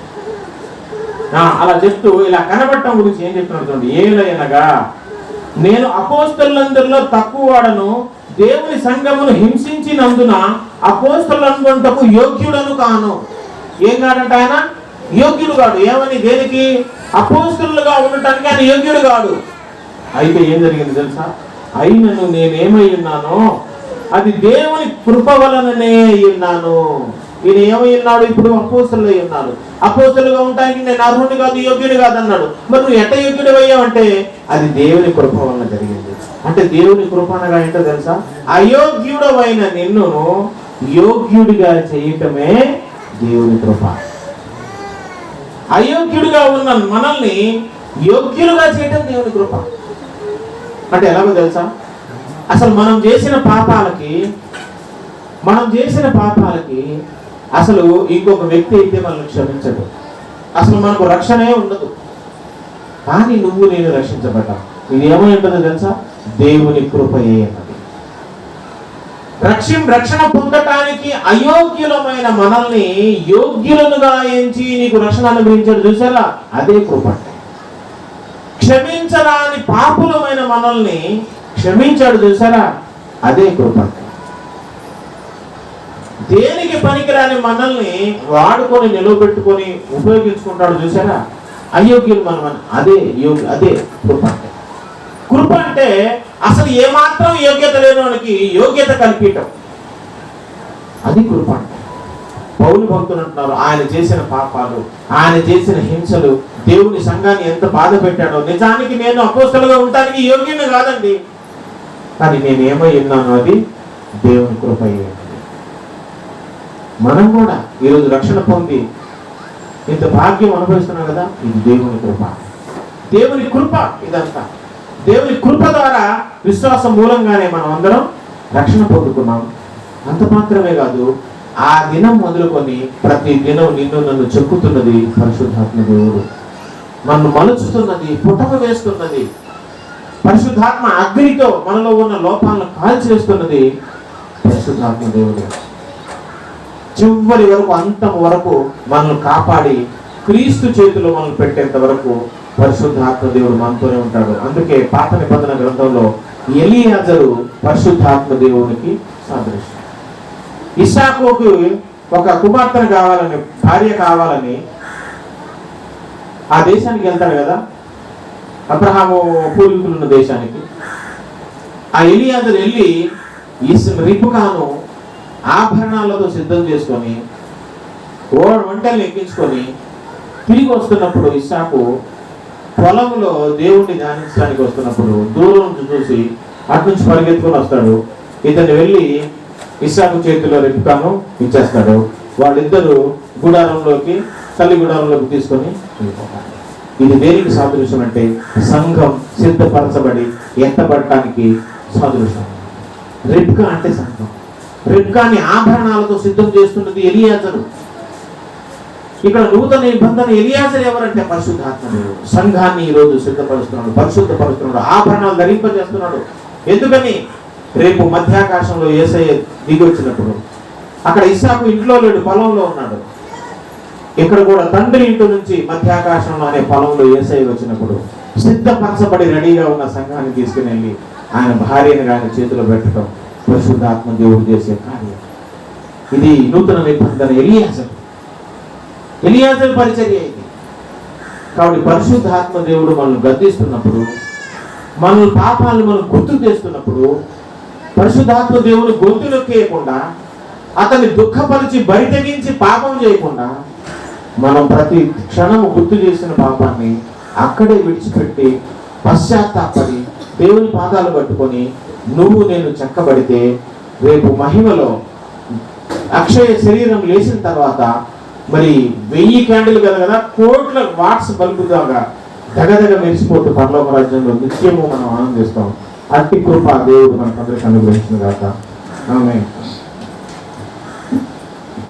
అలా చెప్తూ ఇలా కనబడటం గురించి ఏం చెప్తున్నాడు చూడండి. ఏలయనగా నేను అపోస్తలులందరిలో తక్కువ వాడను, దేవుని సంఘమును హింసించినందున అపోస్తలులకు యోగ్యుడను కాను. ఏం కాడంట ఆయన? యోగ్యుడు కాడు. ఏమని? దేనికి? అపోస్తలుగా ఉండటానికి ఆయన యోగ్యుడు కాడు. అయితే ఏం జరిగింది తెలుసా? అయినను నేనేమై ఉన్నానో అది దేవుని కృప వలననే ఉన్నాను. ఈయన ఏమై ఉన్నాడు? ఇప్పుడు అపోస్తలు అయి ఉన్నాడు. అపోస్తలుగా ఉండటానికి నేను అర్హుడు కాదు, యోగ్యుడు కాదు అన్నాడు. మరి నువ్వు ఎట్ట యోగ్యుడు అయ్యావంటే అది దేవుని కృప వలన జరిగింది. అంటే దేవుని కృప అనగా ఏంటో తెలుసా? అయోగ్యుడమైన నిన్ను యోగ్యుడిగా చేయటమే దేవుని కృప. అయోగ్యుడిగా ఉన్న మనల్ని యోగ్యులుగా చేయటం దేవుని కృప. అంటే ఎలాగో తెలుసా? అసలు మనం చేసిన పాపాలకి అసలు ఇంకొక వ్యక్తి అయితే మనల్ని క్షమించడు. అసలు మనకు రక్షణే ఉండదు. కానీ నువ్వు నేను రక్షించబడ్డా. ఇది ఏమై ఉంటుందో తెలుసా? దేవుని కృపయే అన్నది. రక్షణ పొందటానికి అయోగ్యులమైన మనల్ని యోగ్యులనుగా ఎంచి నీకు రక్షణ అనుగ్రహించాడు చూసారా? అదే కృప. క్షమించరాని పాపులమైన మనల్ని క్షమించాడు చూసారా? అదే కృప. దేనికి పనికిరాని మనల్ని వాడుకొని నిలవబెట్టుకొని ఉపయోగించుకుంటాడు చూసారా? అయోగ్యులు మనం. అదే కృప. కృప అంటే అసలు ఏమాత్రం యోగ్యత లేని వానికి యోగ్యత కల్పించటం, అది కృప అంటే. పౌలు భక్తులు అంటున్నారు, ఆయన చేసిన పాపాలు, ఆయన చేసిన హింసలు దేవుని సంఘాన్ని ఎంత బాధ పెట్టాడో. నిజానికి నేను అపోస్తలుగా ఉండటానికి యోగ్యుని కాదండి, కానీ నేను ఏమై ఉన్నాను అది దేవుని కృప. మనం కూడా ఈరోజు రక్షణ పొంది ఇంత భాగ్యం అనుభవిస్తున్నాం కదా, ఇది దేవుని కృప. దేవుని కృప ఇదంతా. దేవుని కృప ద్వారా విశ్వాసం మూలంగానే మనం అందరం రక్షణ పొందుకున్నాం. అంత మాత్రమే కాదు, ఆ దినం మొదలుకొని ప్రతి దినం నిన్ను నన్ను చెక్కుతున్నది పరిశుద్ధాత్మ దేవుడు. నన్ను మలుచుతున్నది, పుటక వేస్తున్నది. పరిశుద్ధాత్మ అగ్నితో మనలో ఉన్న లోపాలను కాల్చివేస్తున్నది పరిశుద్ధాత్మ దేవుడు. చివరి వరకు, అంతం వరకు మనల్ని కాపాడి క్రీస్తు చేతిలో మనల్ని పెట్టేంత వరకు పరిశుద్ధాత్మ దేవుడు మనతోనే ఉంటాడు. అందుకే పాత నిబంధన గ్రంథంలో ఎలియాజరు పరిశుద్ధాత్మ దేవునికి సాదృశ్యం. ఇస్సాకుకు ఒక కుమార్తెను కావాలని, భార్య కావాలని ఆ దేశానికి వెళ్తాడు కదా, అబ్రహాము పూర్వీకులున్న దేశానికి. ఆ ఎలియాజరు వెళ్ళి రిబ్కాను ఆభరణాలతో సిద్ధం చేసుకొని ఒంటెల్ని ఎక్కించుకొని తిరిగి వస్తున్నప్పుడు ఇస్సాకు పొలంలో దేవుణ్ణి ధ్యానించడానికి వస్తున్నప్పుడు దూరం నుంచి చూసి అటు నుంచి పరిగెత్తుకొని వస్తాడు. ఇతన్ని వెళ్ళి ఇస్సాకు చేతిలో రెప్కాను ఇచ్చేస్తాడు. వాళ్ళిద్దరూ గుడారంలోకి, తల్లి గుడారంలోకి తీసుకొని వెళ్ళిపోతారు. ఇది దేనికి సాదృశ్యం అంటే సంఘం సిద్ధపరచబడి ఎత్తబడటానికి సాదృశ్యం. రెప్కా అంటే సంఘం. రెప్కాని ఆభరణాలతో సిద్ధం చేస్తున్నది ఎలియాజరు. ఇక్కడ నూతన నిబంధన ఎలియాజరు ఎవరంటే పరిశుద్ధాత్మ దేవుడు. సంఘాన్ని ఈరోజు సిద్ధపరుస్తున్నాడు, పరిశుద్ధపరుస్తున్నాడు, ఆభరణాలు ధరింపజేస్తున్నాడు. ఎందుకని? రేపు మధ్యాకాశంలో యేసయ్య దిగి వచ్చినప్పుడు అక్కడ ఇస్సాకు ఇంట్లో లేడు, పొలంలో ఉన్నాడు. ఇక్కడ కూడా తండ్రి ఇంటి నుంచి మధ్యాకాశంలో అనే పొలంలో యేసయ్య వచ్చినప్పుడు సిద్ధపరచబడి రెడీగా ఉన్న సంఘాన్ని తీసుకుని వెళ్ళి ఆయన భార్యను ఆయన చేతిలో పెట్టడం పరిశుద్ధాత్మ దేవుడు చేసే కార్యం. ఇది నూతన నిబంధన ఎలియాజరు పరిచర్య ఇది. కాబట్టి పరిశుద్ధాత్మ దేవుడు మనల్ని గద్దిస్తున్నప్పుడు, మన పాపాలను మనం గుర్తు చేస్తున్నప్పుడు, పరిశుద్ధాత్మ దేవుడు గొంతు నొక్కేయకుండా, అతన్ని దుఃఖపరిచి బరితెగించి పాపం చేయకుండా, మనం ప్రతి క్షణము గుర్తు చేసిన పాపాన్ని అక్కడే విడిచిపెట్టి పశ్చాత్తాపడి దేవుని పాదాలు పట్టుకొని నువ్వు నేను చెక్కబడితే రేపు మహిమలో అక్షయ శరీరం లేచిన తర్వాత మరి 1000 క్యాండిల్ కదా కోట్ల వాట్స్ బల్బుదాగా దగదగ మెరిసిపోతూ పరలోక రాజ్యంలో నిత్యము మనం ఆనందిస్తాం. అట్టి కృప దేవుడు మనకందరికీ అనుగ్రహించిన గాక. ఆమేన్.